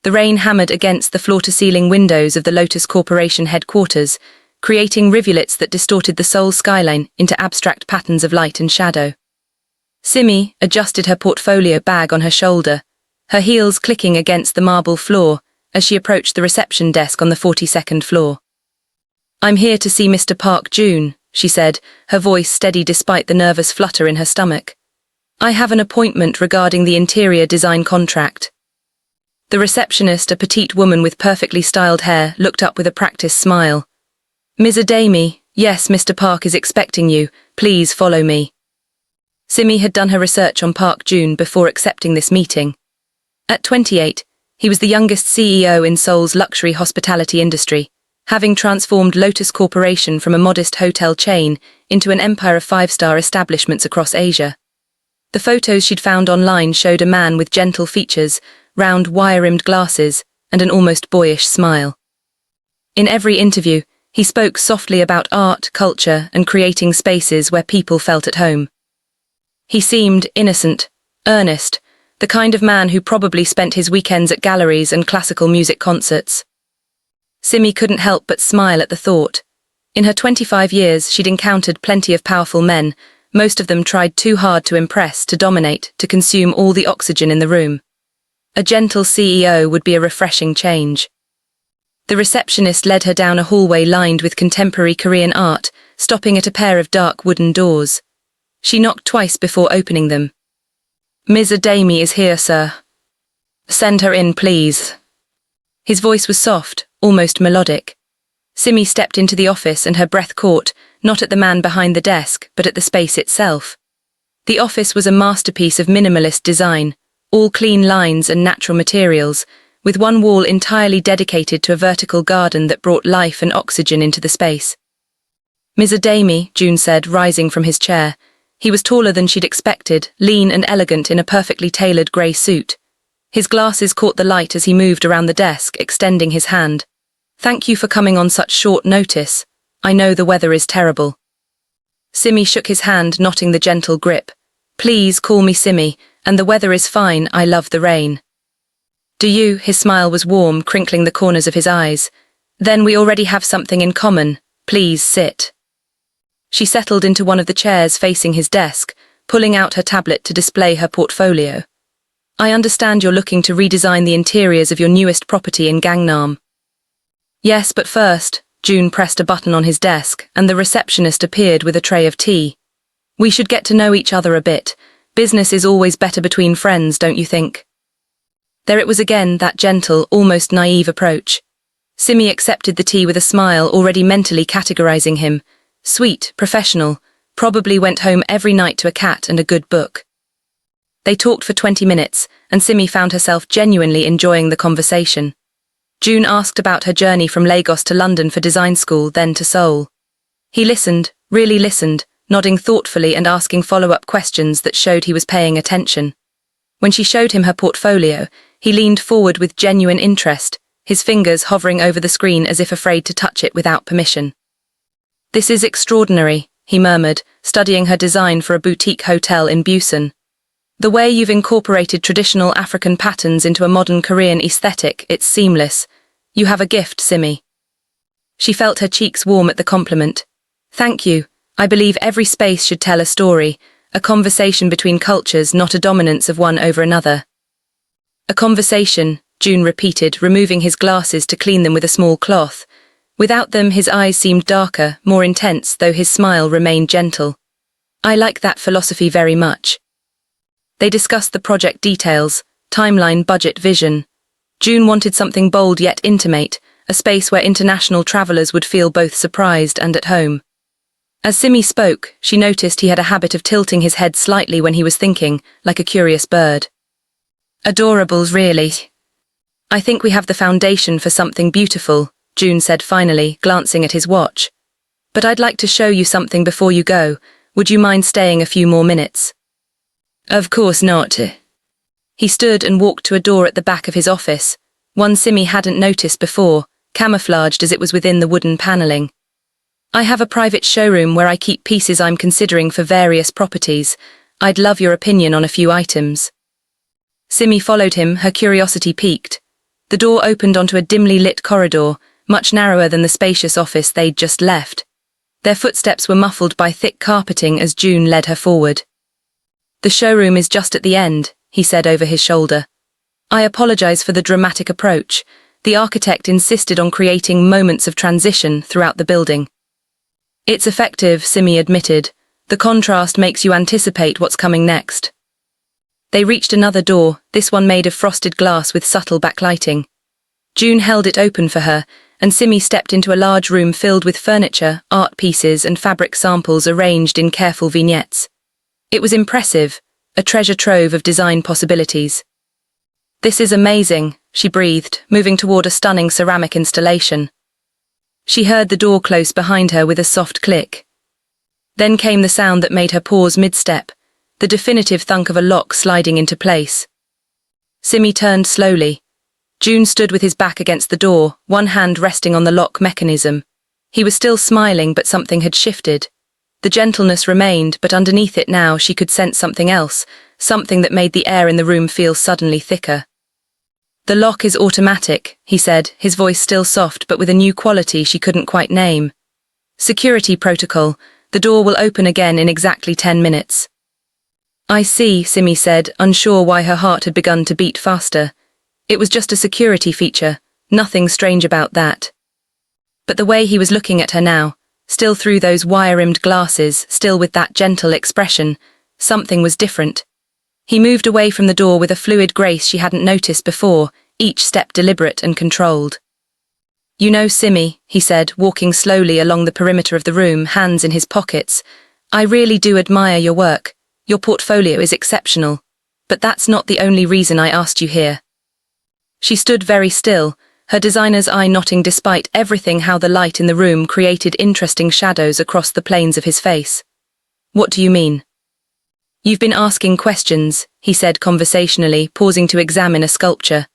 The rain hammered against the floor-to-ceiling windows of the Lotus Corporation headquarters, creating rivulets that distorted the Seoul skyline into abstract patterns of light and shadow. Simi adjusted her portfolio bag on her shoulder, her heels clicking against the marble floor as she approached the reception desk on the 42nd floor. "I'm here to see Mr. Park Joon," she said, her voice steady despite the nervous flutter in her stomach. "I have an appointment regarding the interior design contract." The receptionist, a petite woman with perfectly styled hair, looked up with a practiced smile. "Ms. Adami, yes, Mr. Park is expecting you. Please follow me." Simi had done her research on Park Joon before accepting this meeting. At 28, he was the youngest CEO in Seoul's luxury hospitality industry, having transformed Lotus Corporation from a modest hotel chain into an empire of five-star establishments across Asia. The photos she'd found online showed a man with gentle features, round wire-rimmed glasses, and an almost boyish smile. In every interview, he spoke softly about art, culture, and creating spaces where people felt at home. He seemed innocent, earnest, the kind of man who probably spent his weekends at galleries and classical music concerts. Simi couldn't help but smile at the thought. In her 25 years, she'd encountered plenty of powerful men. Most of them tried too hard to impress, to dominate, to consume all the oxygen in the room. A gentle CEO would be a refreshing change. The receptionist led her down a hallway lined with contemporary Korean art, stopping at a pair of dark wooden doors. She knocked twice before opening them. "Ms. Adami is here, sir." "Send her in, please." His voice was soft, almost melodic. Simi stepped into the office and her breath caught, not at the man behind the desk, but at the space itself. The office was a masterpiece of minimalist design, all clean lines and natural materials, with one wall entirely dedicated to a vertical garden that brought life and oxygen into the space. "Ms. Adami," Joon said, rising from his chair. He was taller than she'd expected, lean and elegant in a perfectly tailored grey suit. His glasses caught the light as he moved around the desk, extending his hand. "Thank you for coming on such short notice. I know the weather is terrible." Simi shook his hand, knotting the gentle grip. "Please call me Simi, and the weather is fine. I love the rain." "Do you?" His smile was warm, crinkling the corners of his eyes. "Then we already have something in common. Please sit." She settled into one of the chairs facing his desk, pulling out her tablet to display her portfolio. "I understand you're looking to redesign the interiors of your newest property in Gangnam." "Yes, but first," Joon pressed a button on his desk, and the receptionist appeared with a tray of tea. "We should get to know each other a bit. Business is always better between friends, don't you think?" There it was again, that gentle, almost naive approach. Simi accepted the tea with a smile, already mentally categorizing him. Sweet, professional, probably went home every night to a cat and a good book. They talked for 20 minutes, and Simi found herself genuinely enjoying the conversation. Joon asked about her journey from Lagos to London for design school, then to Seoul. He listened, really listened, nodding thoughtfully and asking follow-up questions that showed he was paying attention. When she showed him her portfolio, he leaned forward with genuine interest, his fingers hovering over the screen as if afraid to touch it without permission. "This is extraordinary," he murmured, studying her design for a boutique hotel in Busan. "The way you've incorporated traditional African patterns into a modern Korean aesthetic, it's seamless. You have a gift, Simi." She felt her cheeks warm at the compliment. "Thank you. I believe every space should tell a story, a conversation between cultures, not a dominance of one over another." "A conversation," Joon repeated, removing his glasses to clean them with a small cloth. Without them, his eyes seemed darker, more intense, though his smile remained gentle. "I like that philosophy very much." They discussed the project details, timeline, budget, vision. Joon wanted something bold yet intimate, a space where international travelers would feel both surprised and at home. As Simi spoke, she noticed he had a habit of tilting his head slightly when he was thinking, like a curious bird. "Adorables, really. I think we have the foundation for something beautiful," Joon said finally, glancing at his watch. "But I'd like to show you something before you go. Would you mind staying a few more minutes?" "Of course not." He stood and walked to a door at the back of his office, one Simi hadn't noticed before, camouflaged as it was within the wooden paneling. "I have a private showroom where I keep pieces I'm considering for various properties. I'd love your opinion on a few items." Simi followed him, her curiosity piqued. The door opened onto a dimly lit corridor, much narrower than the spacious office they'd just left. Their footsteps were muffled by thick carpeting as Joon led her forward. "The showroom is just at the end," he said over his shoulder. "I apologize for the dramatic approach. The architect insisted on creating moments of transition throughout the building." "It's effective," Simi admitted. "The contrast makes you anticipate what's coming next." They reached another door, this one made of frosted glass with subtle backlighting. Joon held it open for her, and Simi stepped into a large room filled with furniture, art pieces and fabric samples arranged in careful vignettes. It was impressive, a treasure trove of design possibilities. "This is amazing," she breathed, moving toward a stunning ceramic installation. She heard the door close behind her with a soft click. Then came the sound that made her pause mid-step, the definitive thunk of a lock sliding into place. Simi turned slowly. Joon stood with his back against the door, one hand resting on the lock mechanism. He was still smiling, but something had shifted. The gentleness remained, but underneath it now she could sense something else, something that made the air in the room feel suddenly thicker. "The lock is automatic," he said, his voice still soft but with a new quality she couldn't quite name. "Security protocol. The door will open again in exactly 10 minutes. "I see," Simi said, unsure why her heart had begun to beat faster. It was just a security feature, nothing strange about that. But the way he was looking at her now, still through those wire-rimmed glasses, still with that gentle expression, something was different. He moved away from the door with a fluid grace she hadn't noticed before, each step deliberate and controlled. "You know, Simi," he said, walking slowly along the perimeter of the room, hands in his pockets, "I really do admire your work. Your portfolio is exceptional. But that's not the only reason I asked you here." She stood very still, her designer's eye knotting despite everything how the light in the room created interesting shadows across the planes of his face. "What do you mean?" "You've been asking questions," he said conversationally, pausing to examine a sculpture.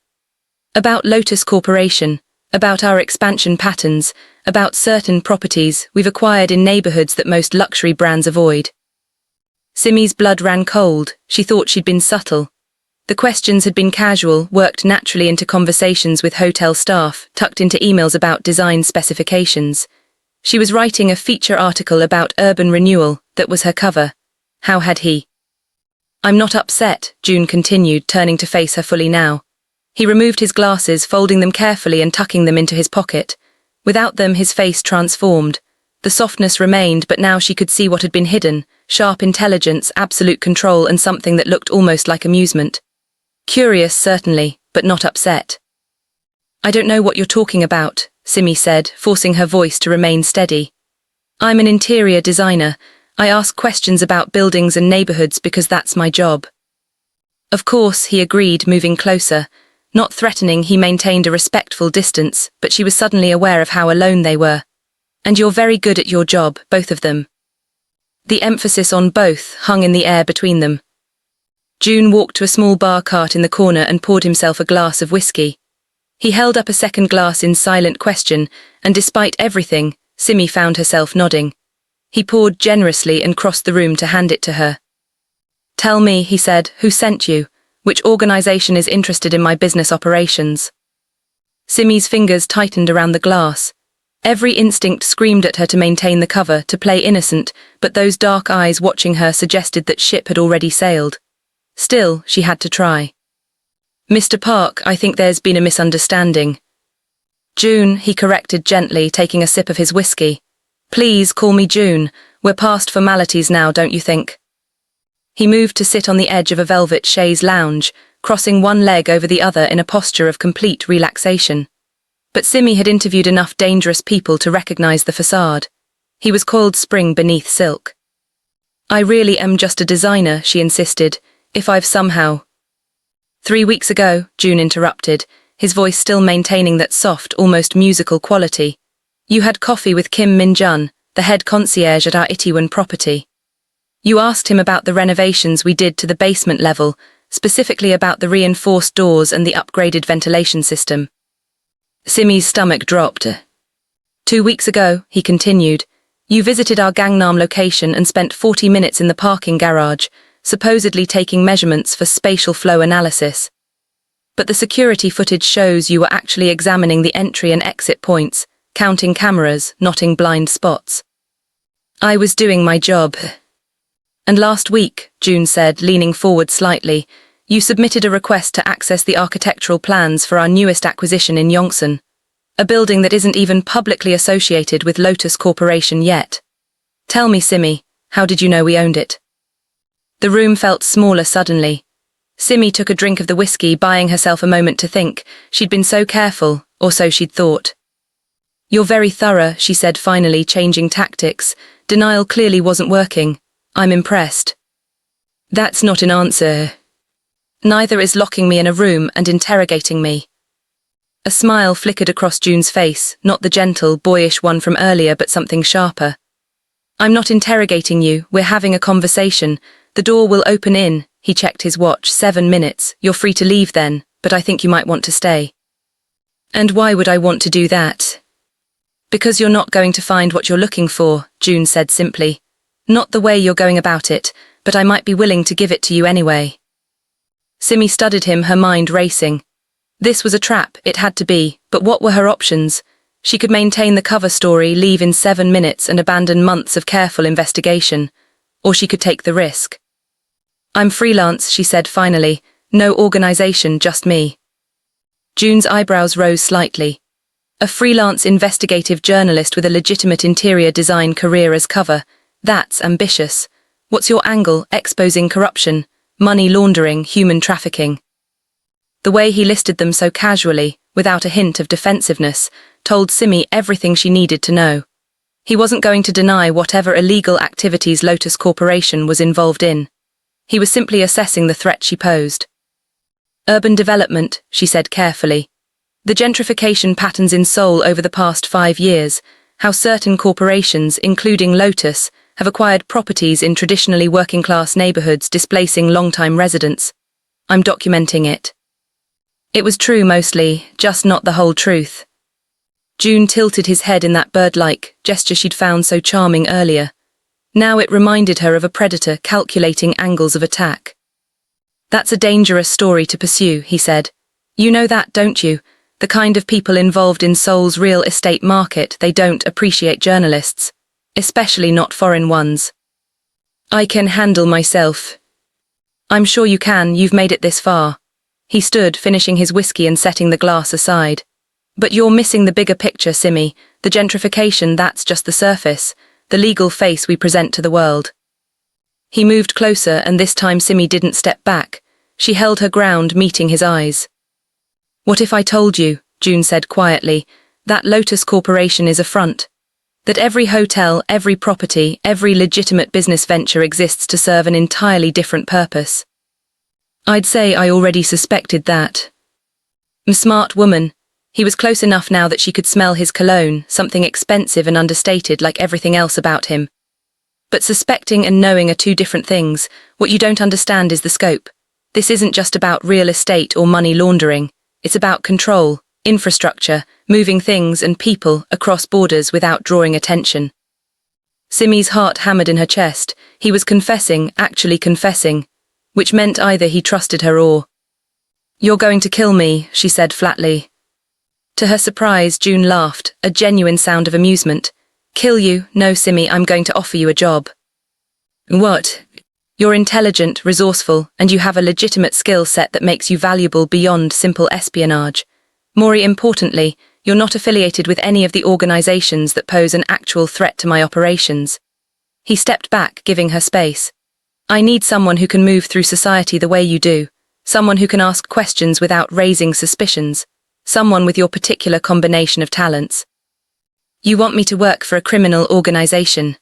"About Lotus Corporation, about our expansion patterns, about certain properties we've acquired in neighborhoods that most luxury brands avoid." Simi's blood ran cold. She thought she'd been subtle. The questions had been casual, worked naturally into conversations with hotel staff, tucked into emails about design specifications. She was writing a feature article about urban renewal, that was her cover. How had he? "I'm not upset," Joon continued, turning to face her fully now. He removed his glasses, folding them carefully and tucking them into his pocket. Without them, his face transformed. The softness remained, but now she could see what had been hidden: sharp intelligence, absolute control, and something that looked almost like amusement. Curious, certainly, but not upset. "I don't know what you're talking about," Simi said, forcing her voice to remain steady. "I'm an interior designer. I ask questions about buildings and neighborhoods because that's my job." "Of course," he agreed, moving closer. Not threatening, he maintained a respectful distance, but she was suddenly aware of how alone they were. "And you're very good at your job, both of them." The emphasis on both hung in the air between them. Joon walked to a small bar cart in the corner and poured himself a glass of whiskey. He held up a second glass in silent question, and despite everything, Simi found herself nodding. He poured generously and crossed the room to hand it to her. "Tell me," he said, "who sent you? Which organization is interested in my business operations?" Simi's fingers tightened around the glass. Every instinct screamed at her to maintain the cover, to play innocent, but those dark eyes watching her suggested that ship had already sailed. Still, she had to try. "Mr. Park, I think there's been a misunderstanding." "Joon," he corrected gently, taking a sip of his whiskey. "Please call me Joon. We're past formalities now, don't you think?" He moved to sit on the edge of a velvet chaise lounge, crossing one leg over the other in a posture of complete relaxation. But Simi had interviewed enough dangerous people to recognize the facade. He was coiled spring beneath silk. "I really am just a designer," she insisted, "if I've somehow—" "3 weeks ago," Joon interrupted, his voice still maintaining that soft, almost musical quality, "you had coffee with Kim Min-jun, the head concierge at our Itaewon property. You asked him about the renovations we did to the basement level, specifically about the reinforced doors and the upgraded ventilation system." Simi's stomach dropped. "2 weeks ago," he continued, "you visited our Gangnam location and spent 40 minutes in the parking garage, supposedly taking measurements for spatial flow analysis." But the security footage shows you were actually examining the entry and exit points, counting cameras, noting blind spots. I was doing my job. And last week, Joon said, leaning forward slightly, you submitted a request to access the architectural plans for our newest acquisition in Yongsan, a building that isn't even publicly associated with Lotus Corporation yet. Tell me, Simi, how did you know we owned it? The room felt smaller suddenly. Simi took a drink of the whiskey, buying herself a moment to think. She'd been so careful, or so she'd thought. You're very thorough, she said finally, changing tactics. Denial clearly wasn't working. I'm impressed. That's not an answer. Neither is locking me in a room and interrogating me. A smile flickered across Joon's face, not the gentle, boyish one from earlier, but something sharper. I'm not interrogating you, we're having a conversation. The door will open in. He checked his watch. 7 minutes. You're free to leave then, but I think you might want to stay. And why would I want to do that? Because you're not going to find what you're looking for, Joon said simply. Not the way you're going about it, but I might be willing to give it to you anyway. Simi studied him, her mind racing. This was a trap, it had to be, but what were her options? She could maintain the cover story, leave in 7 minutes and abandon months of careful investigation. Or she could take the risk. I'm freelance, she said finally. No organization, just me. Joon's eyebrows rose slightly. A freelance investigative journalist with a legitimate interior design career as cover. That's ambitious. What's your angle? Exposing corruption, money laundering, human trafficking. The way he listed them so casually, without a hint of defensiveness, told Simi everything she needed to know. He wasn't going to deny whatever illegal activities Lotus Corporation was involved in. He was simply assessing the threat she posed. Urban development, she said carefully. The gentrification patterns in Seoul over the past 5 years, how certain corporations, including Lotus, have acquired properties in traditionally working-class neighborhoods, displacing long-time residents. I'm documenting it. It was true mostly, just not the whole truth. Joon tilted his head in that bird-like gesture she'd found so charming earlier. Now it reminded her of a predator calculating angles of attack. That's a dangerous story to pursue, he said. You know that, don't you? The kind of people involved in Seoul's real estate market, they don't appreciate journalists, especially not foreign ones. I can handle myself. I'm sure you can, you've made it this far. He stood, finishing his whiskey and setting the glass aside. But you're missing the bigger picture, Simi. The gentrification, that's just the surface. The legal face we present to the world. He moved closer, and this time Simi didn't step back. She held her ground, meeting his eyes. What if I told you, Joon said quietly, that Lotus Corporation is a front? That every hotel, every property, every legitimate business venture exists to serve an entirely different purpose? I'd say I already suspected that. Smart woman. He was close enough now that she could smell his cologne, something expensive and understated like everything else about him. But suspecting and knowing are two different things. What you don't understand is the scope. This isn't just about real estate or money laundering. It's about control, infrastructure, moving things and people across borders without drawing attention. Simi's heart hammered in her chest. He was confessing, actually confessing, which meant either he trusted her or... You're going to kill me, she said flatly. To her surprise, Joon laughed, a genuine sound of amusement. Kill you? No, Simi, I'm going to offer you a job. What? You're intelligent, resourceful, and you have a legitimate skill set that makes you valuable beyond simple espionage. More importantly, you're not affiliated with any of the organizations that pose an actual threat to my operations. He stepped back, giving her space. I need someone who can move through society the way you do, someone who can ask questions without raising suspicions. Someone with your particular combination of talents. You want me to work for a criminal organization.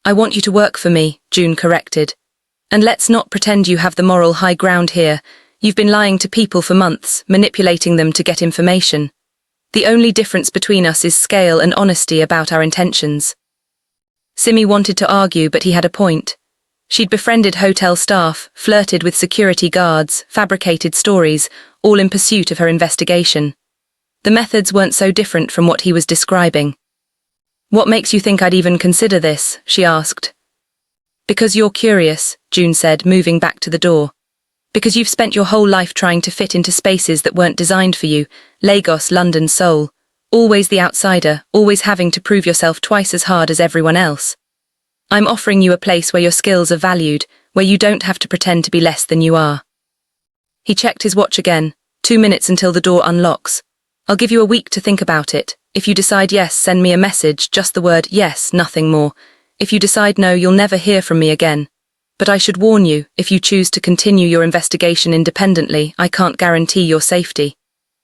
I want you to work for me, Joon corrected. And let's not pretend you have the moral high ground here. You've been lying to people for months, manipulating them to get information. The only difference between us is scale and honesty about our intentions. Simi wanted to argue, but he had a point. She'd befriended hotel staff, flirted with security guards, fabricated stories, all in pursuit of her investigation. The methods weren't so different from what he was describing. What makes you think I'd even consider this? She asked. Because you're curious, Joon said, moving back to the door. Because you've spent your whole life trying to fit into spaces that weren't designed for you. Lagos, London, Seoul. Always the outsider, always having to prove yourself twice as hard as everyone else. I'm offering you a place where your skills are valued, where you don't have to pretend to be less than you are. He checked his watch again. 2 minutes until the door unlocks. I'll give you a week to think about it. If you decide yes, send me a message, just the word yes, nothing more. If you decide no, you'll never hear from me again. But I should warn you, if you choose to continue your investigation independently, I can't guarantee your safety.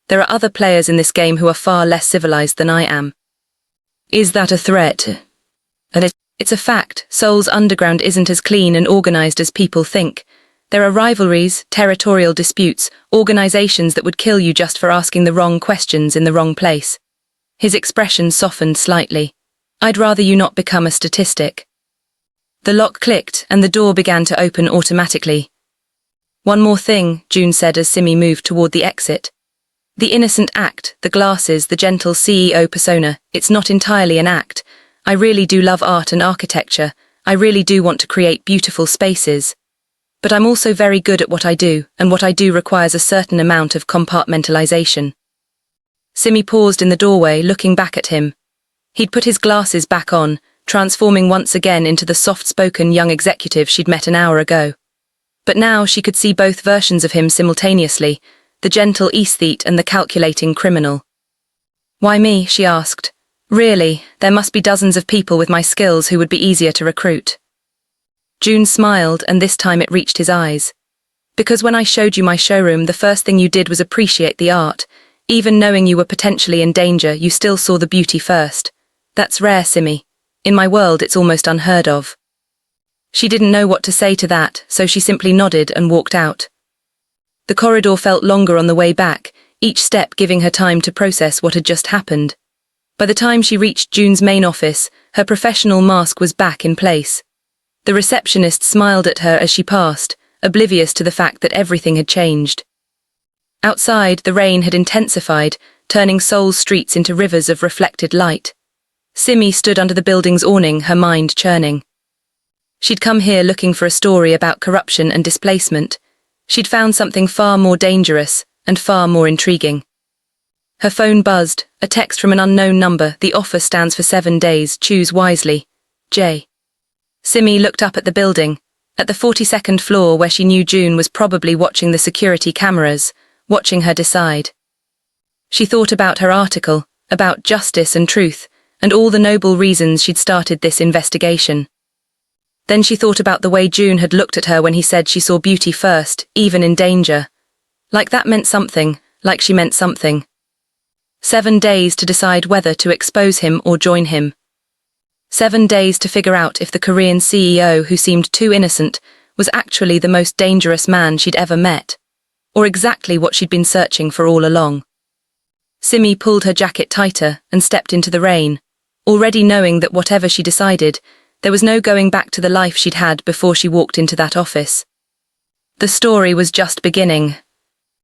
There are other players in this game who are far less civilized than I am. Is that a threat? And it's a fact. Seoul's underground isn't as clean and organized as people think. There are rivalries, territorial disputes, organizations that would kill you just for asking the wrong questions in the wrong place. His expression softened slightly. I'd rather you not become a statistic. The lock clicked and the door began to open automatically. One more thing, Joon said as Simi moved toward the exit. The innocent act, the glasses, the gentle CEO persona, it's not entirely an act. I really do love art and architecture. I really do want to create beautiful spaces. But I'm also very good at what I do, and what I do requires a certain amount of compartmentalization. Simi paused in the doorway, looking back at him. He'd put his glasses back on, transforming once again into the soft-spoken young executive she'd met an hour ago. But now she could see both versions of him simultaneously, the gentle aesthete and the calculating criminal. Why me? She asked. Really, there must be dozens of people with my skills who would be easier to recruit. Joon smiled, and this time it reached his eyes. Because when I showed you my showroom, the first thing you did was appreciate the art. Even knowing you were potentially in danger, you still saw the beauty first. That's rare, Simi. In my world, it's almost unheard of. She didn't know what to say to that, so she simply nodded and walked out. The corridor felt longer on the way back, each step giving her time to process what had just happened. By the time she reached Joon's main office, her professional mask was back in place. The receptionist smiled at her as she passed, oblivious to the fact that everything had changed. Outside, the rain had intensified, turning Seoul's streets into rivers of reflected light. Simi stood under the building's awning, her mind churning. She'd come here looking for a story about corruption and displacement. She'd found something far more dangerous and far more intriguing. Her phone buzzed, a text from an unknown number. The offer stands for 7 days. Choose wisely. J. Simi looked up at the building, at the 42nd floor where she knew Joon was probably watching the security cameras, watching her decide. She thought about her article, about justice and truth, and all the noble reasons she'd started this investigation. Then she thought about the way Joon had looked at her when he said she saw beauty first, even in danger. Like that meant something, like she meant something. 7 days to decide whether to expose him or join him. 7 days to figure out if the Korean CEO who seemed too innocent was actually the most dangerous man she'd ever met, or exactly what she'd been searching for all along. Simi pulled her jacket tighter and stepped into the rain, already knowing that whatever she decided, there was no going back to the life she'd had before she walked into that office. The story was just beginning.